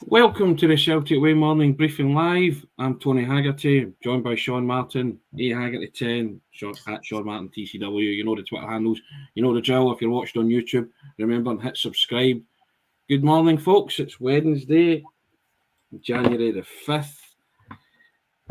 Welcome to the Celtic Way Morning Briefing Live. I'm Tony Haggerty, joined by Sean Martin, Haggerty 10, at Sean Martin TCW. You know the Twitter handles, you know the drill. If you're watching on YouTube, remember and hit subscribe. Good morning, folks. It's Wednesday, January the 5th,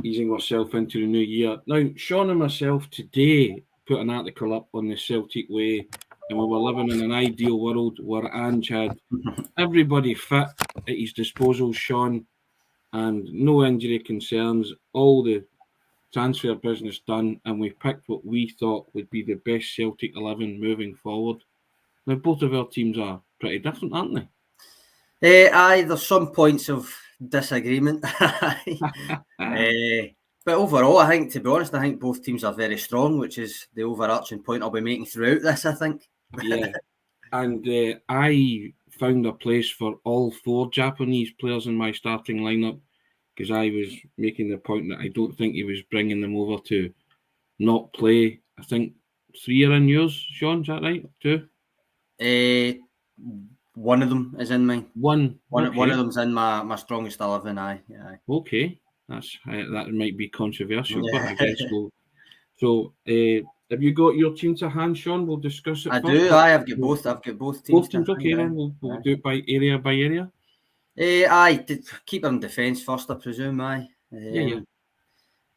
easing ourselves into the new year. Now, Sean and myself today put an article up on the Celtic Way, and we were living in an ideal world where Ange had everybody fit at his disposal, Sean, and no injury concerns, all the transfer business done, and we picked what we thought would be the best Celtic 11 moving forward. Now, both of our teams are pretty different, aren't they? Aye, there's some points of disagreement. But overall, I think, to be honest, I think both teams are very strong, which is the overarching point I'll be making throughout this, I think. Yeah, and I found a place for all four Japanese players in my starting lineup, because I was making the point that I don't think he was bringing them over to not play. I think 3 are in yours, Sean, is that right? 2? One of them is in mine. One of them's in my strongest 11, aye. Okay, that might be controversial, but I guess so. Have you got your team to hand, Sean? We'll discuss it. I do. I've got both teams. Both teams, okay. Then we'll do it by area. Aye, keeper and defence first, I presume. Aye. Yeah.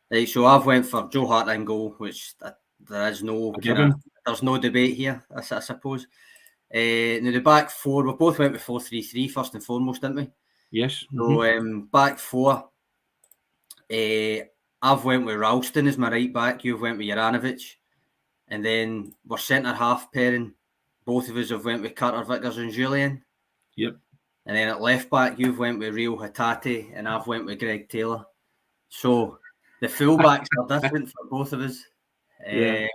Right, so I've went for Joe Hart in goal, which there is there's no debate here, I suppose. Now the back four, we both went with 4-3-3 first and foremost, didn't we? Yes. So back four, I've went with Ralston as my right back. You've went with Juranovic, and then we're centre half pairing. Both of us have went with Carter Vickers and Julian. Yep. And then at left back, you've went with Rio Hatate, and I've went with Greg Taylor. So the fullbacks are different for both of us. Yeah.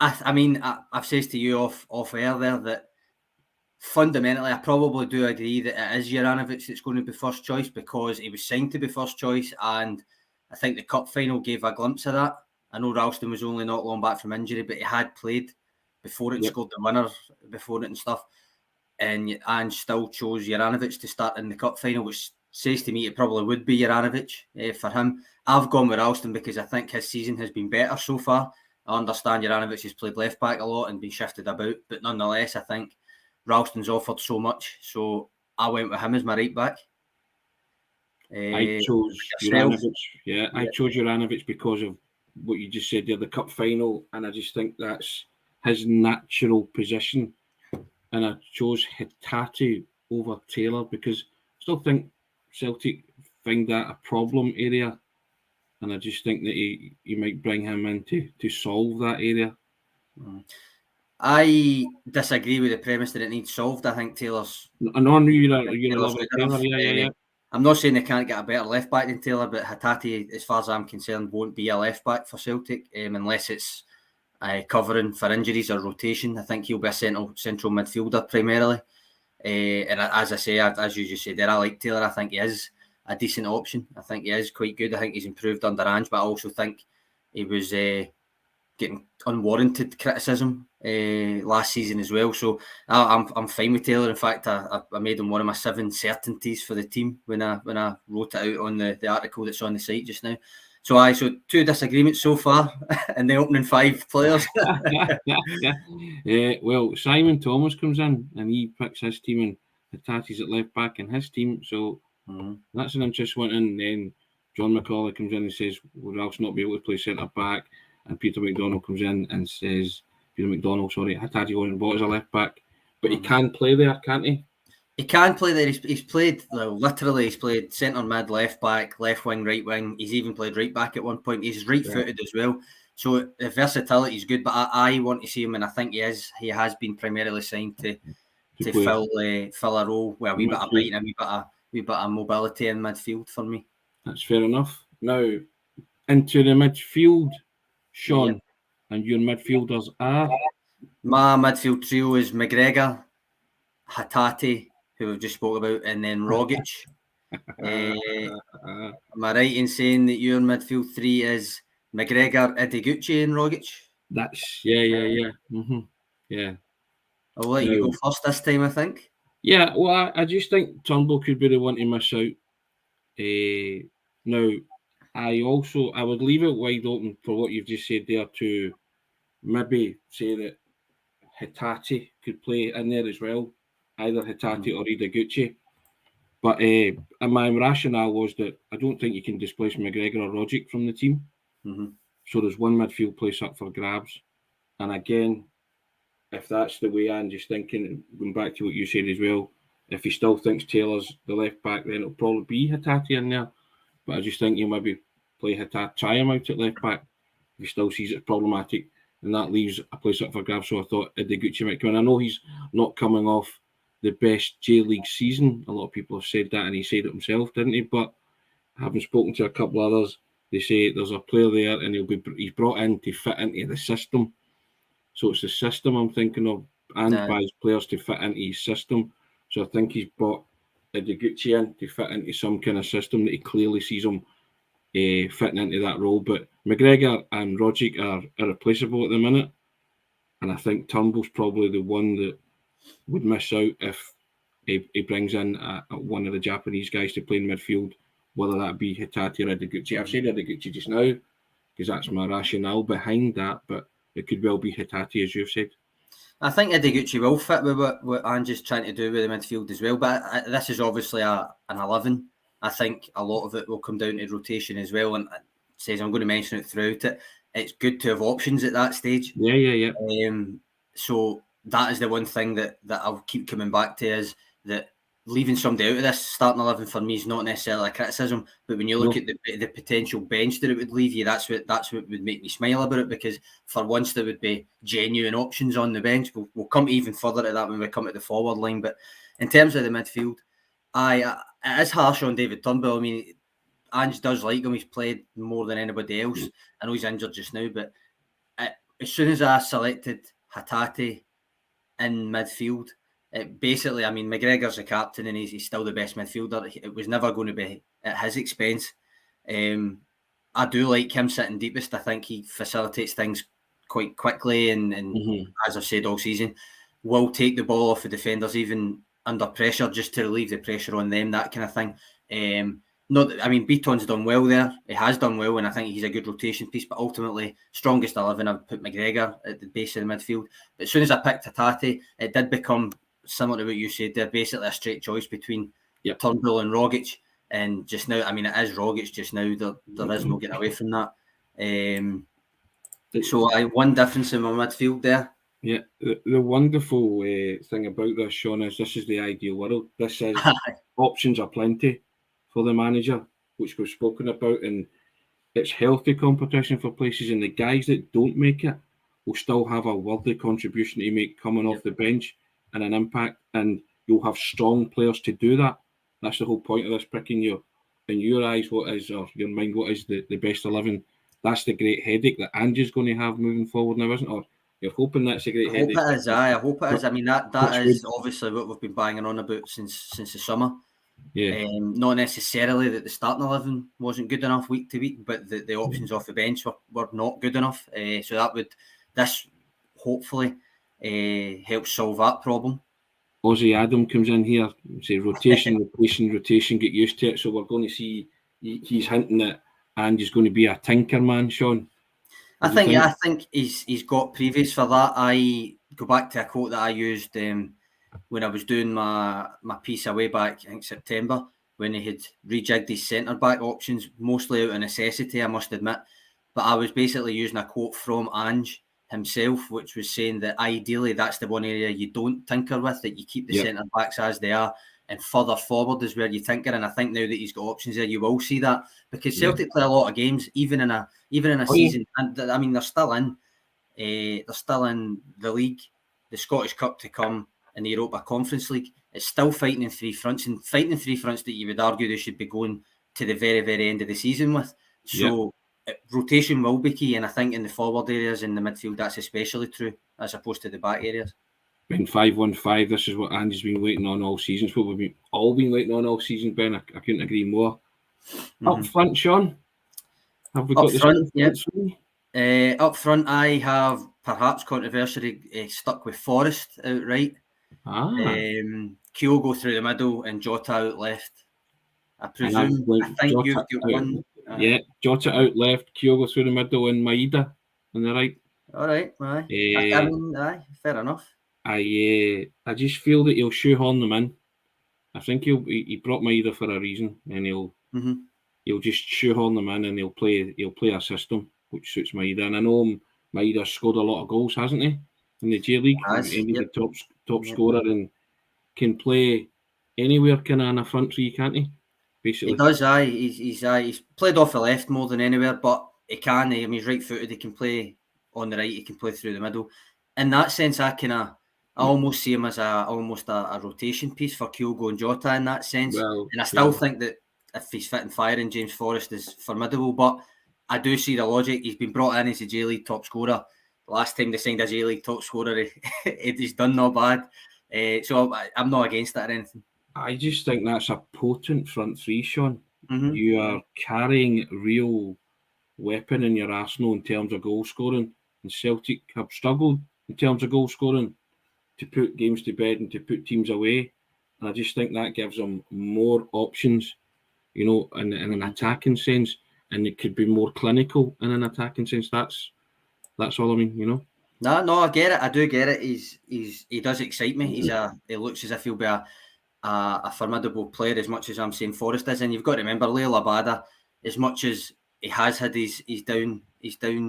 I mean, I've said to you off air there that fundamentally, I probably do agree that it is Juranovic that's going to be first choice, because he was signed to be first choice, and I think the cup final gave a glimpse of that. I know Ralston was only not long back from injury, but he had played before it, scored the winner before it and stuff. And Ange still chose Juranovic to start in the cup final, which says to me it probably would be Juranovic for him. I've gone with Ralston because I think his season has been better so far. I understand Juranovic has played left back a lot and been shifted about, but nonetheless, I think Ralston's offered so much, so I went with him as my right back. I chose Juranovic. Yeah, I chose Juranovic because of what you just said there, the cup final, and I just think that's his natural position. And I chose Hatate over Taylor because I still think Celtic find that a problem area, and I just think that he might bring him in to solve that area. I disagree with the premise that it needs solved. I think Taylor's... I know you're loving Taylor. Yeah. I'm not saying they can't get a better left back than Taylor, but Hatate, as far as I'm concerned, won't be a left back for Celtic unless it's covering for injuries or rotation. I think he'll be a central midfielder primarily. And as I say, as you just said there, I like Taylor. I think he is a decent option. I think he is quite good. I think he's improved under Ange, but I also think he was getting unwarranted criticism last season as well. So I'm fine with Taylor. In fact, I made him one of my 7 certainties for the team when I wrote it out on the article that's on the site just now. So 2 disagreements so far in the opening 5 players. Well, Simon Thomas comes in and he picks his team, and Hatate's at left back in his team. So that's an interesting one. And then John McCauley comes in and says, would Ralph not be able to play centre back? And Peter McDonald comes in and says, Hatate wasn't bought as a left back, but he can play there, can't he? He can play there. He's played, literally, he's played centre mid, left back, left wing, right wing. He's even played right back at one point. He's right-footed as well. So the versatility is good, but I want to see him, and I think he is. He has been primarily signed to fill a role where a wee bit of height and a wee bit of mobility in midfield for me. That's fair enough. Now, into the midfield, Sean, and your midfielders are? My midfield trio is McGregor, Hatate, who we've just spoke about, and then Rogic. Am I right in saying that your midfield 3 is McGregor, Ideguchi, and Rogic? That's yeah. Mm-hmm. Yeah. I'll let you go first this time, I think. Yeah, well, I just think Turnbull could be the one to miss out. Now, I would leave it wide open for what you've just said there to maybe say that Hitachi could play in there as well, either Hitachi or Ideguchi. But my rationale was that I don't think you can displace McGregor or Rogic from the team. So there's one midfield place up for grabs. And again, if that's the way Ange is thinking, going back to what you said as well, if he still thinks Taylor's the left back, then it'll probably be Hitachi in there. But I just think he'll maybe play Hitachi, try him out at left back if he still sees it problematic. And that leaves a place up for grabs. So I thought Ideguchi might come in. I know he's not coming off the best J-League season. A lot of people have said that, and he said it himself, didn't he? But having spoken to a couple of others, they say there's a player there, and he's brought in to fit into the system. So it's the system I'm thinking of, and buys players to fit into his system. So I think he's brought Ideguchi in to fit into some kind of system that he clearly sees him fitting into that role. But McGregor and Rogic are irreplaceable at the minute, and I think Turnbull's probably the one that would miss out if he brings in one of the Japanese guys to play in midfield, whether that be Hitachi or Ideguchi. I've said Ideguchi just now because that's my rationale behind that, but it could well be Hitachi, as you've said. I think Ideguchi will fit with what Ange is trying to do with the midfield as well, but this is obviously an 11. I think a lot of it will come down to rotation as well, and it says I'm going to mention it throughout it. It's good to have options at that stage. Yeah. So that is the one thing that I'll keep coming back to, is that leaving somebody out of this starting 11 for me is not necessarily a criticism, but when you look at the potential bench that it would leave you, that's what would make me smile about it, because for once there would be genuine options on the bench. We'll come even further to that when we come to the forward line, but in terms of the midfield, it is harsh on David Turnbull. I mean, Ange does like him. He's played more than anybody else. I know he's injured just now, but as soon as I selected Hitachi in midfield, basically, I mean, McGregor's the captain and he's still the best midfielder. It was never going to be at his expense. I do like him sitting deepest. I think he facilitates things quite quickly and as I've said all season, will take the ball off the defenders even under pressure, just to relieve the pressure on them, that kind of thing. Beaton's done well there. He has done well, and I think he's a good rotation piece, but ultimately, strongest 11, I've put McGregor at the base of the midfield. But as soon as I picked Hitachi, it did become similar to what you said. They're basically a straight choice between Turnbull and Rogic. And just now, I mean, it is Rogic just now. There is no getting away from that. So one difference in my midfield there. Yeah, the wonderful thing about this, Sean, is this is the ideal world. This is options are plenty for the manager, which we've spoken about, and it's healthy competition for places, and the guys that don't make it will still have a worthy contribution to make coming off the bench and an impact, and you'll have strong players to do that. That's the whole point of this, picking in your eyes, what is, or your mind, what is the best 11. That's the great headache that Ange is going to have moving forward now, isn't it? Or you're hoping that's a great headache. I hope it is. I mean, that is obviously what we've been banging on about since the summer. Yeah. Not necessarily that the starting 11 wasn't good enough week to week, but the options off the bench were not good enough. So this hopefully helps solve that problem. Ozzy Adam comes in here, say rotation, get used to it. So we're going to see he's hinting that Ange's going to be a tinker man, Sean. I think he's got previous for that. I go back to a quote that I used when I was doing my piece away back, I think September, when he had rejigged his centre-back options, mostly out of necessity, I must admit. But I was basically using a quote from Ange himself, which was saying that ideally that's the one area you don't tinker with, that you keep the centre-backs as they are, and further forward is where you tinker. And I think now that he's got options there, you will see that, because Celtic play a lot of games, even in a season, and I mean they're still in the league, the Scottish Cup to come, in the Europa Conference League. It's still fighting in three fronts, and fighting in three fronts that you would argue they should be going to the very, very end of the season with. So rotation will be key, and I think in the forward areas, in the midfield, that's especially true, as opposed to the back areas. Ben 5-1-5, this is what Ange's been waiting on all season. It's what we've all been waiting on all season, Ben. I couldn't agree more. Up front, Sean, have we got the front? Up front, I have perhaps controversially stuck with Forrest outright. Kyogo through the middle and Jota out left. I presume. I think you've got one. Yeah, Jota out left, Kyogo through the middle, and Maeda on the right. All right, aye, fair enough. I just feel that he'll shoehorn them in. I think he brought Maeda for a reason, and he'll just shoehorn them in, and he'll play a system which suits Maeda. And I know Maeda's scored a lot of goals, hasn't he, in the J League? He's the top scorer and can play anywhere, kind of in a front three, can't he? Basically, he does. Aye, he's played off the left more than anywhere, but he can. I mean, he's right-footed. He can play on the right. He can play through the middle. In that sense, I almost see him as almost a rotation piece for Kyogo and Jota in that sense. Well, and I still think that if he's fit and firing, James Forrest is formidable. But I do see the logic. He's been brought in as a J League top scorer. The last time they signed a J League top scorer, he's done no bad. So I'm not against that or anything. I just think that's a potent front three, Sean. You are carrying real weapon in your arsenal in terms of goal scoring. And Celtic have struggled in terms of goal scoring to put games to bed and to put teams away. And I just think that gives them more options, in an attacking sense. And it could be more clinical in an attacking sense. That's all I mean, No, I get it. I do get it. He does excite me. He looks as if he'll be a formidable player, as much as I'm saying Forrest is. And you've got to remember, Liel Abada, as much as he has had his down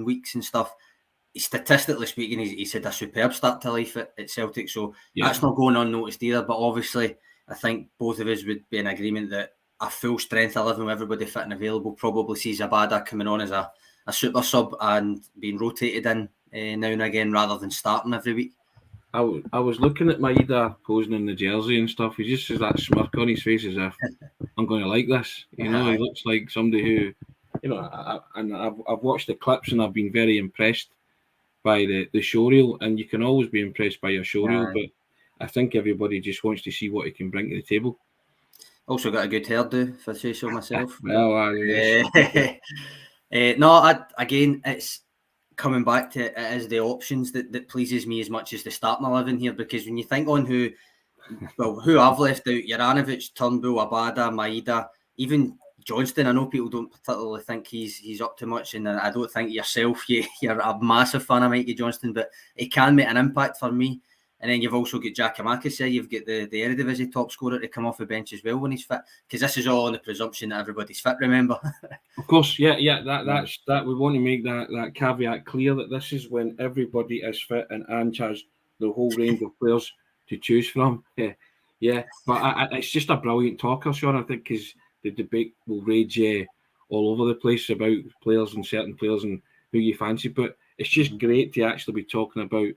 weeks and stuff, statistically speaking, he's had a superb start to life at Celtic. So that's not going unnoticed either. But obviously, I think both of us would be in agreement that a full strength 11 with everybody fit and available probably sees Abada coming on as a super sub and being rotated in now and again rather than starting every week. I was looking at Maeda posing in the jersey and stuff. He just has that smirk on his face as if I'm going to like this. He looks like somebody who, and I've watched the clips and I've been very impressed by the showreel. And you can always be impressed by your showreel, but I think everybody just wants to see what he can bring to the table. Also got a good hairdo, if I say so myself. Well, again, it's coming back to it is the options that pleases me as much as the starting 11 here, because when you think on who I've left out, Juranovic, Turnbull, Abada, Maeda, even Johnston, I know people don't particularly think he's up to much, and I don't think yourself, you're a massive fan of Mikey Johnston, but he can make an impact for me. And then you've also got Giakoumakis there. You've got the Eredivisie top scorer to come off the bench as well when he's fit, because this is all on the presumption that everybody's fit, remember? Of course, that's that. We want to make that caveat clear that this is when everybody is fit and Ange has the whole range of players to choose from. Yeah. But it's just a brilliant talker, Sean, I think, because the debate will rage all over the place about players and certain players and who you fancy. But it's just great to actually be talking about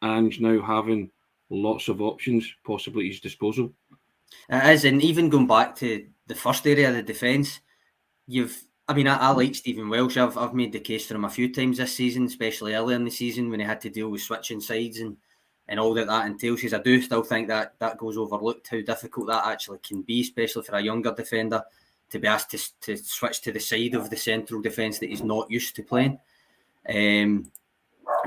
Ange now having lots of options possibly at his disposal. It is, and even going back to the first area of the defence, I like Stephen Welsh. I've made the case for him a few times this season, especially earlier in the season when he had to deal with switching sides and all that entails. Because I do still think that goes overlooked, how difficult that actually can be, especially for a younger defender to be asked to switch to the side of the central defence that he's not used to playing.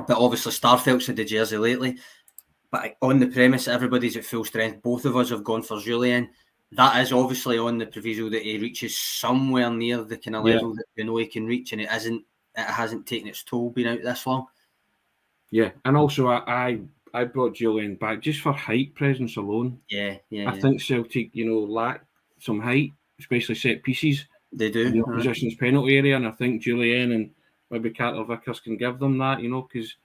But obviously Starfelt's had the jersey lately. But on the premise that everybody's at full strength, both of us have gone for Julian. That is obviously on the proviso that he reaches somewhere near the kind of level that we know he can reach, and it hasn't taken its toll being out this long. Yeah, and also I brought Julian back just for height presence alone. Yeah. I think Celtic, lack some height, especially set pieces. They do. In the opposition's penalty area, and I think Julian and maybe Carter Vickers can give them that, because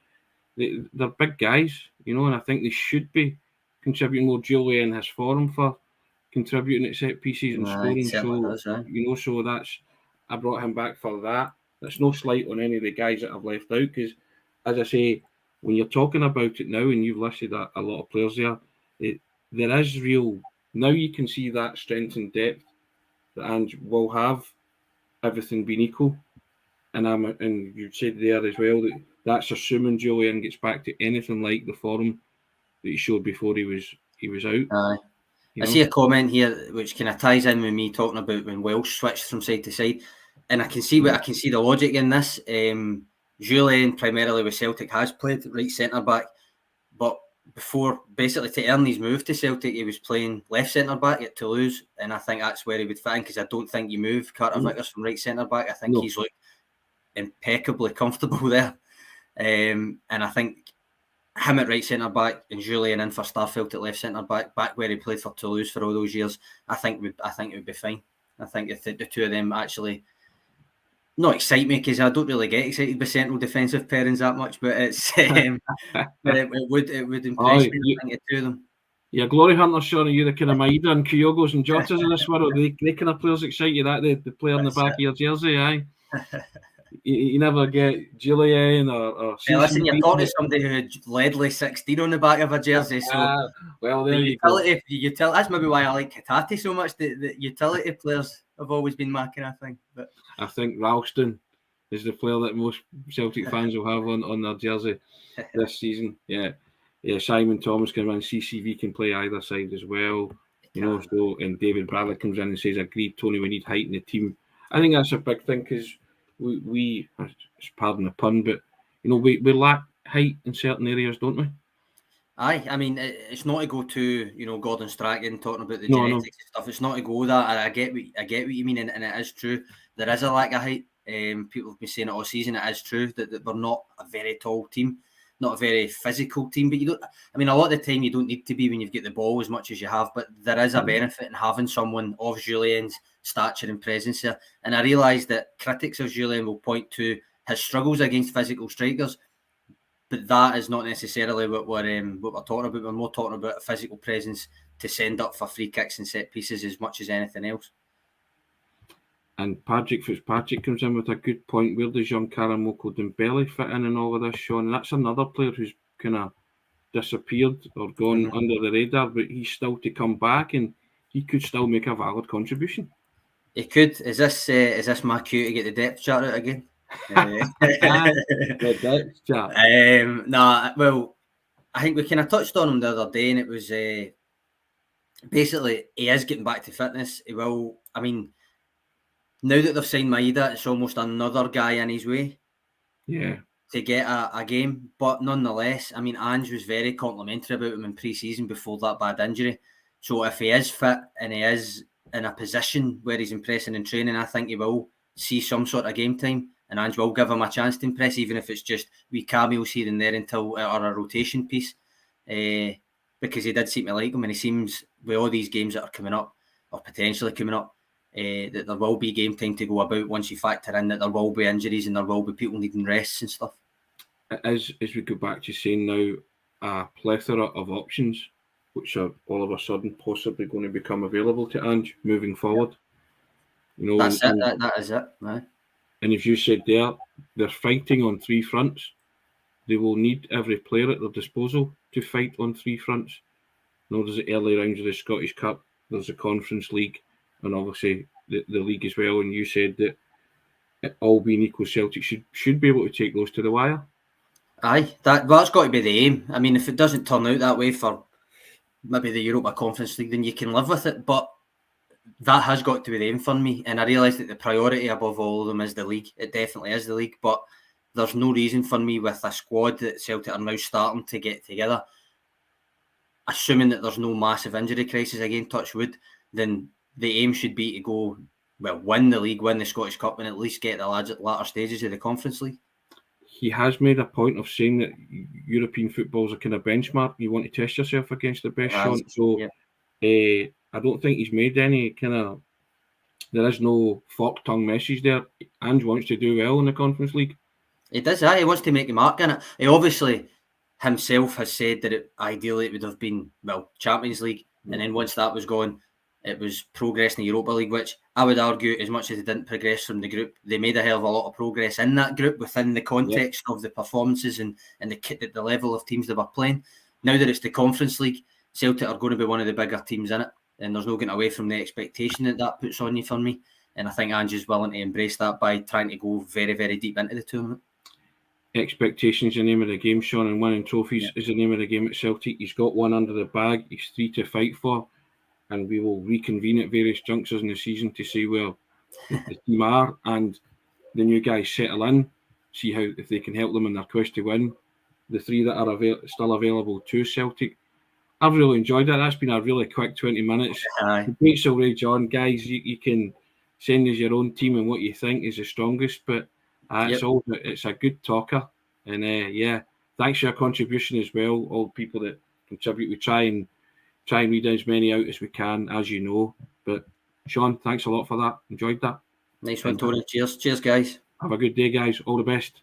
they're big guys, and I think they should be contributing more. Julian has form for contributing at set pieces and scoring. So, so that's, I brought him back for that. There's no slight on any of the guys that I've left out, because, as I say, when you're talking about it now, and you've listed a lot of players there, there is real. Now you can see that strength and depth that Ange will have, everything being equal. And you said there as well that that's assuming Julian gets back to anything like the form that he showed before he was out. I see a comment here which kind of ties in with me talking about when Welsh switched from side to side, and I can see the logic in this. Julian primarily with Celtic has played right centre back, but before, basically, to earn his move to Celtic, he was playing left centre-back at Toulouse, and I think that's where he would fit in, because I don't think you move Carter Vickers from right centre-back. I think he's looked impeccably comfortable there. And I think him at right centre-back and Julian in for Starfelt at left centre-back, back where he played for Toulouse for all those years, I think it would be fine. I think if the two of them actually not excite me, because I don't really get excited by central defensive pairings that much, but it's but it would impress me. I think the two of them. Yeah, glory hunters, Sean. You're the kind of Maida and Kyogos and Jotas in this world. They kind of players excite you. That the player in the back of your jersey, aye. You never get Julian or hey, listen, you're talking to somebody who had Ledley 16 on the back of a jersey, so well, there you go. That's maybe why I like Hatate so much. The utility players have always been my kind of thing. But I think Ralston is the player that most Celtic fans will have on their jersey this season. Yeah, Simon Thomas can run. CCV can play either side as well. So and David Bradley comes in and says, "Agreed, Tony. We need height in the team." I think that's a big thing, because we pardon the pun, but we lack height in certain areas, don't we? Aye, I mean, it's not to go to Gordon Strachan talking about the genetics and stuff. It's not to go that. I get what you mean, and it is true. There is a lack of height. People have been saying it all season. It is true that we're not a very tall team, not a very physical team. But you don't. I mean, a lot of the time you don't need to be when you've got the ball as much as you have. But there is a benefit in having someone of Julien's stature and presence here. And I realise that critics of Julien will point to his struggles against physical strikers. But that is not necessarily what we're talking about. We're more talking about a physical presence to send up for free kicks and set pieces as much as anything else. And Patrick Fitzpatrick comes in with a good point. Where does young Karamoko Dembele fit in all of this, Sean? And that's another player who's kind of disappeared or gone under the radar, but he's still to come back, and he could still make a valid contribution. He could. Is this my cue to get the depth chart out again? Well, I think we kind of touched on him the other day, and it was basically he is getting back to fitness. He will. I mean, now that they've signed Maida, it's almost another guy in his way. Yeah. To get a game, but nonetheless, I mean, Ange was very complimentary about him in pre-season before that bad injury. So if he is fit and he is in a position where he's impressing in training, I think he will see some sort of game time. And Ange will give him a chance to impress, even if it's just wee cameos here and there or a rotation piece. Because he did seem to like him, and he seems, with all these games that are coming up, or potentially coming up, that there will be game time to go about once you factor in that there will be injuries and there will be people needing rests and stuff. As we go back to saying now, a plethora of options, which are all of a sudden possibly going to become available to Ange moving forward. That's it. That is it. Right. And as you said there, they're fighting on three fronts. They will need every player at their disposal to fight on three fronts. There's the early rounds of the Scottish Cup, there's the Conference League, and obviously the league as well. And you said that it all being equal, Celtic should be able to take those to the wire. Aye, that's got to be the aim. I mean, if it doesn't turn out that way for maybe the Europa Conference League, then you can live with it. But that has got to be the aim for me. And I realise that the priority above all of them is the league. It definitely is the league. But there's no reason for me with a squad that Celtic are now starting to get together, assuming that there's no massive injury crisis, again, touch wood, then the aim should be to go, win the league, win the Scottish Cup, and at least get the latter stages of the Conference League. He has made a point of saying that European football is a kind of benchmark. You want to test yourself against the best, Sean. So I don't think he's made any kind of... There is no fork-tongue message there. Ange wants to do well in the Conference League. He does, he wants to make a mark in it. He obviously himself has said that ideally it would have been, Champions League. And then once that was gone, it was progress in the Europa League, which I would argue, as much as they didn't progress from the group, they made a hell of a lot of progress in that group within the context of the performances and the level of teams they were playing. Now that it's the Conference League, Celtic are going to be one of the bigger teams in it, and there's no getting away from the expectation that puts on you for me. And I think Ange is willing to embrace that by trying to go very, very deep into the tournament. Expectations is the name of the game, Sean, and winning trophies is the name of the game at Celtic. He's got one under the bag, he's 3 to fight for, and we will reconvene at various junctures in the season to see where the team are and the new guys settle in, see how if they can help them in their quest to win. the three that are still available to Celtic. I've really enjoyed it. That's been a really quick 20 minutes. Aye. The debates will rage on, guys. You can send us your own team and what you think is the strongest, but it's a good talker. And thanks for your contribution as well. All the people that contribute, we try and read as many out as we can, as you know. But Sean, thanks a lot for that. Enjoyed that. Nice one, Tony. Cheers, guys. Have a good day, guys. All the best.